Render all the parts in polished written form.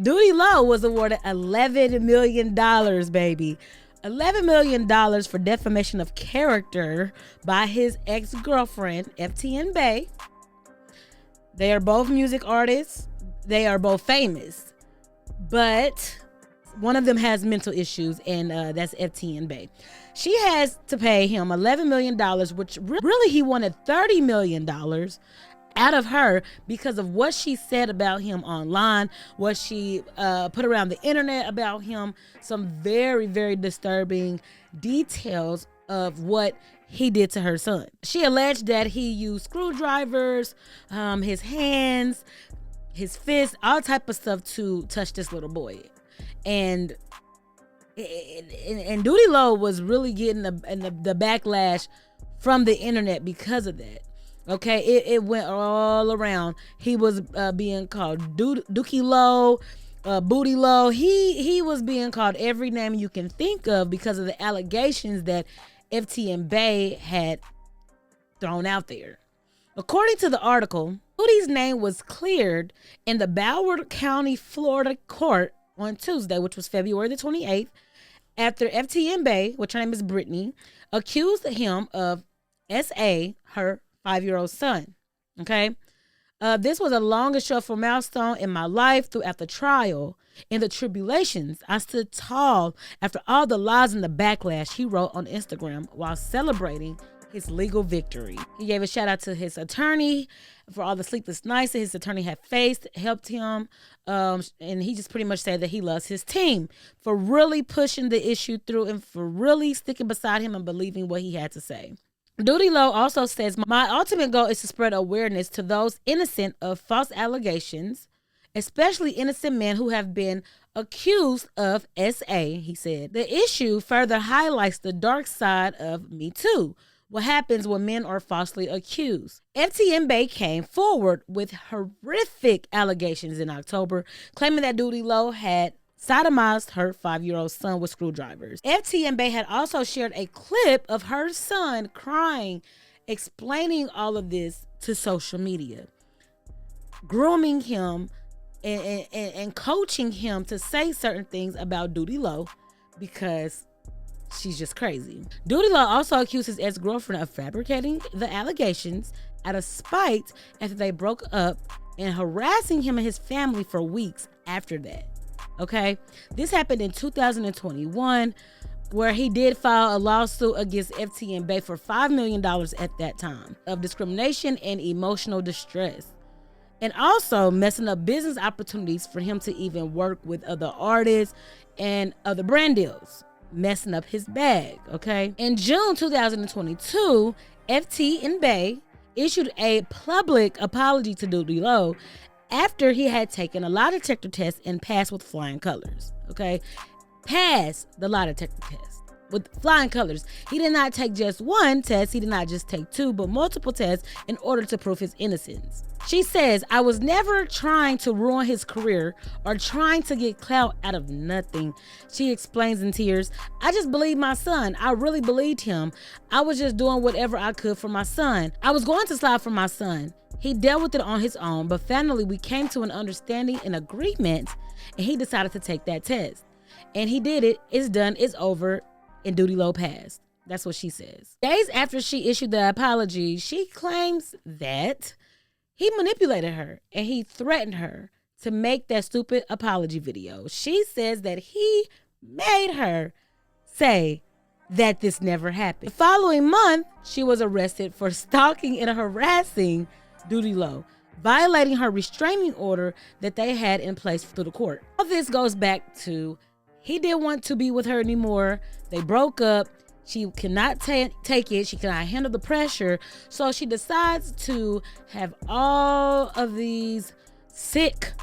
Doodie Lo was awarded $11 million, baby. $11 million for defamation of character by his ex-girlfriend, FTN Bay. They are both music artists. They are both famous. But one of them has mental issues, and that's FTN Bay. She has to pay him $11 million, which really he wanted $30 million out of her because of what she said about him online, what she put around the internet about him, some very, very disturbing details of what he did to her son. She alleged that he used screwdrivers, his hands, his fists, all type of stuff to touch this little boy. And Doodie Lo was really getting the backlash from the internet because of that. Okay, it went all around. He was being called Doodie Lo, Booty Lo. He was being called every name you can think of because of the allegations that FTN Bay had thrown out there. According to the article, Doodie's name was cleared in the Broward County, Florida court on Tuesday, which was February the 28th, after FTN Bay, which her name is Brittany, accused him of SA, her 5-year-old son. Okay. This was a long and short milestone in my life throughout the trial. In the tribulations, I stood tall after all the lies and the backlash, he wrote on Instagram while celebrating his legal victory. He gave a shout out to his attorney for all the sleepless nights that his attorney had faced, helped him. And he just pretty much said that he loves his team for really pushing the issue through and for really sticking beside him and believing what he had to say. Doodie Lo also says, my ultimate goal is to spread awareness to those innocent of false allegations, especially innocent men who have been accused of SA, he said. The issue further highlights the dark side of Me Too, what happens when men are falsely accused. FTN Bay came forward with horrific allegations in October, claiming that Doodie Lo had sodomized her 5-year-old son with screwdrivers. FTN Bay had also shared a clip of her son crying, explaining all of this to social media, grooming him and coaching him to say certain things about Doodie Lo because she's just crazy. Doodie Lo also accused his ex-girlfriend of fabricating the allegations out of spite after they broke up and harassing him and his family for weeks after that. Okay, this happened in 2021, where he did file a lawsuit against FTN Bay for $5 million at that time of discrimination and emotional distress, and also messing up business opportunities for him to even work with other artists and other brand deals, messing up his bag. Okay, in June 2022, FTN Bay issued a public apology to Doodie Lo after he had taken a lie detector test and passed with flying colors. Okay, passed the lie detector test with flying colors. He did not take just one test. He did not just take two, but multiple tests in order to prove his innocence. She says, I was never trying to ruin his career or trying to get clout out of nothing. She explains in tears, I just believed my son. I really believed him. I was just doing whatever I could for my son. I was going to slide for my son. He dealt with it on his own, but finally we came to an understanding and agreement, and he decided to take that test. And he did it. It's done. It's over. And Doodie Lo passed. That's what she says. Days after she issued the apology, she claims that he manipulated her and he threatened her to make that stupid apology video. She says that he made her say that this never happened. The following month, she was arrested for stalking and harassing Doodie Lo, violating her restraining order that they had in place through the court. All this goes back to he didn't want to be with her anymore. They broke up. She cannot take it. She cannot handle the pressure. So she decides to have all of these sick,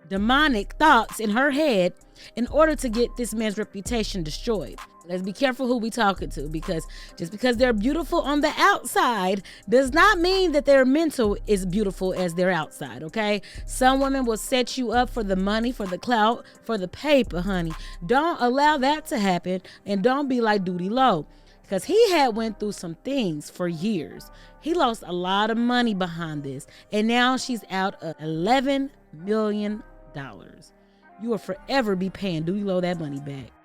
demonic thoughts in her head in order to get this man's reputation destroyed. Let's be careful who we talking to, because just because they're beautiful on the outside does not mean that their mental is beautiful as their outside, okay? Some women will set you up for the money, for the clout, for the paper, honey. Don't allow that to happen, and don't be like Doodie Lo, because he had went through some things for years. He lost a lot of money behind this, and now she's out of $11 million. you will forever be paying Doodie Lo that money back.